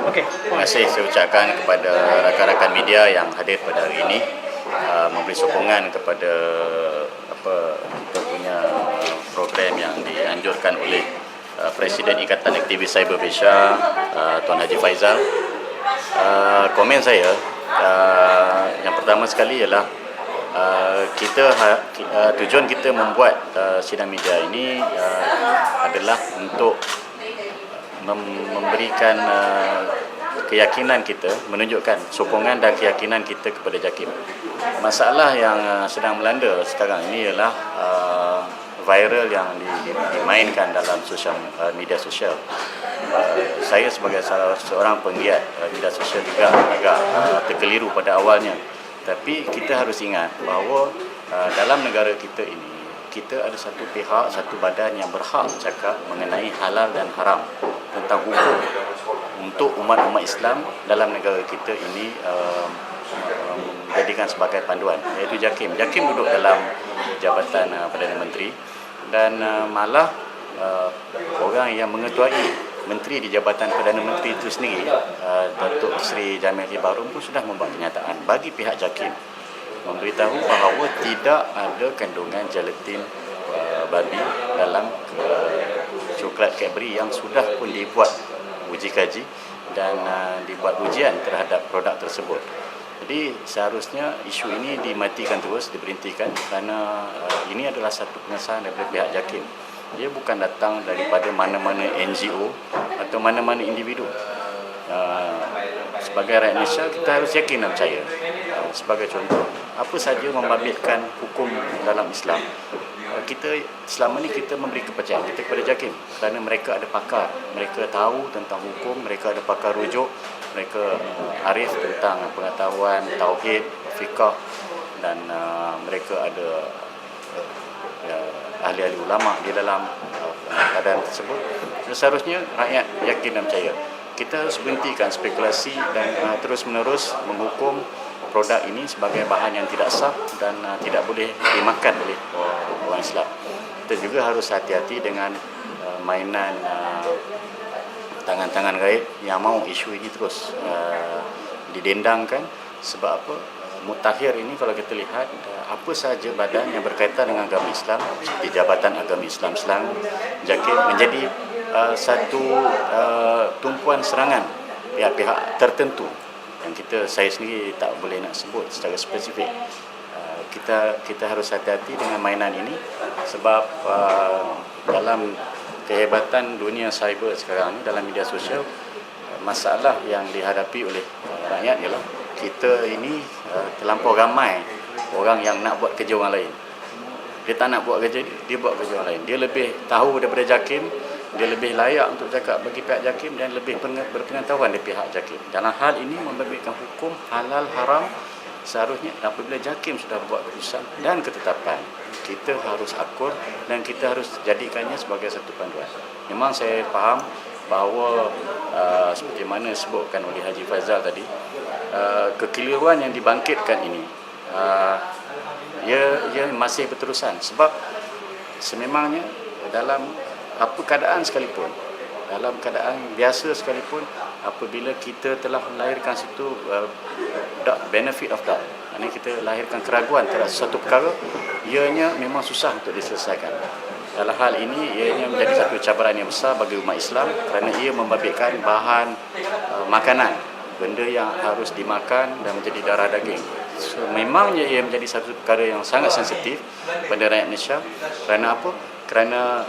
Okey. Terima kasih saya ucapkan kepada rakan-rakan media yang hadir pada hari ini, memberi sokongan kepada kita punya program yang dianjurkan oleh Presiden Ikatan Aktivis Cyber Malaysia, Tuan Haji Faizal. Komen saya yang pertama sekali ialah tujuan kita membuat sidang media ini adalah untuk memberikan keyakinan kita, menunjukkan sokongan dan keyakinan kita kepada JAKIM. Masalah yang sedang melanda sekarang ini ialah viral yang dimainkan dalam media sosial. Saya sebagai salah seorang penggiat media sosial juga agak terkeliru pada awalnya. Tapi kita harus ingat bahawa dalam negara kita ini, kita ada satu pihak, satu badan yang berhak cakap mengenai halal dan haram tentang hukum untuk umat-umat Islam dalam negara kita ini menjadikan sebagai panduan, iaitu JAKIM. JAKIM duduk dalam Jabatan Perdana Menteri dan malah orang yang mengetuai Menteri di Jabatan Perdana Menteri itu sendiri, Datuk Seri Jamil Hibarum pun sudah membuat kenyataan bagi pihak JAKIM memberitahu bahawa tidak ada kandungan gelatin babi dalam coklat Cadbury yang sudah pun dibuat uji kaji dan dibuat ujian terhadap produk tersebut. Jadi seharusnya isu ini dimatikan terus, diberhentikan kerana ini adalah satu pengesahan daripada pihak JAKIM. Dia bukan datang daripada mana-mana NGO atau mana-mana individu. Sebagai rakyat Malaysia, kita harus yakin dan percaya. Sebagai contoh, apa saja membabitkan hukum dalam Islam, kita selama ni kita memberi kepercayaan kita kepada JAKIM kerana mereka ada pakar, mereka tahu tentang hukum, mereka ada pakar rujuk, mereka arif tentang pengetahuan tauhid, fiqah dan mereka ada ahli-ahli ulama di dalam keadaan tersebut. Seharusnya rakyat yakin dan percaya. Kita harus berhentikan spekulasi dan terus-menerus menghukum produk ini sebagai bahan yang tidak sah dan tidak boleh dimakan oleh orang Islam. Kita juga harus hati-hati dengan mainan tangan-tangan gaib yang mahu isu ini terus didendangkan. Sebab apa? Mutakhir ini kalau kita lihat apa sahaja badan yang berkaitan dengan agama Islam seperti Jabatan Agama Islam Selangor, JAKIM menjadi satu tumpuan serangan pihak-pihak tertentu yang saya sendiri tak boleh nak sebut secara spesifik. Kita harus hati-hati dengan mainan ini sebab dalam kehebatan dunia cyber sekarang ni, dalam media sosial, masalah yang dihadapi oleh rakyat ialah kita ini terlampau ramai orang yang nak buat kerja orang lain. Dia tak nak buat kerja dia buat kerja orang lain. Dia lebih tahu daripada JAKIM, dia lebih layak untuk cakap bagi pihak JAKIM dan lebih berpengetahuan dari pihak JAKIM. Dalam hal ini membabitkan hukum halal haram, seharusnya apabila JAKIM sudah buat keputusan dan ketetapan, kita harus akur dan kita harus jadikannya sebagai satu panduan. Memang saya faham bahawa seperti mana disebutkan oleh Haji Faizal tadi, kekeliruan yang dibangkitkan ini ia masih berterusan sebab sememangnya dalam apa keadaan sekalipun, dalam keadaan biasa sekalipun, apabila kita telah melahirkan situ benefit of doubt, ini kita lahirkan keraguan terhadap satu perkara, ianya memang susah untuk diselesaikan. Dalam hal ini ianya menjadi satu cabaran yang besar bagi umat Islam kerana ia membabitkan bahan makanan, benda yang harus dimakan dan menjadi darah daging. So, memangnya ia menjadi satu perkara yang sangat sensitif pada rakyat Malaysia. Kerana apa? Kerana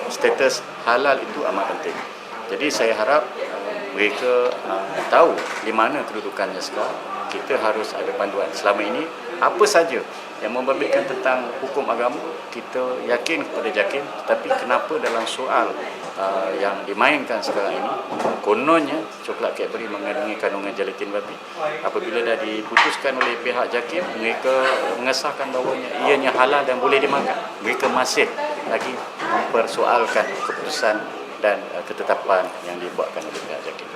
status halal itu amat penting. Jadi saya harap mereka tahu di mana kedudukannya sekarang. Kita harus ada panduan. Selama ini apa saja yang membabitkan tentang hukum agama, kita yakin kepada JAKIM, tetapi kenapa dalam soal yang dimainkan sekarang ini, kononnya coklat Cadbury mengandungi kandungan gelatin babi, apabila dah diputuskan oleh pihak JAKIM, mereka mengesahkan bahawanya ianya halal dan boleh dimakan, mereka masih lagi mempersoalkan keputusan dan ketetapan yang dibuatkan oleh pihak JAKIM.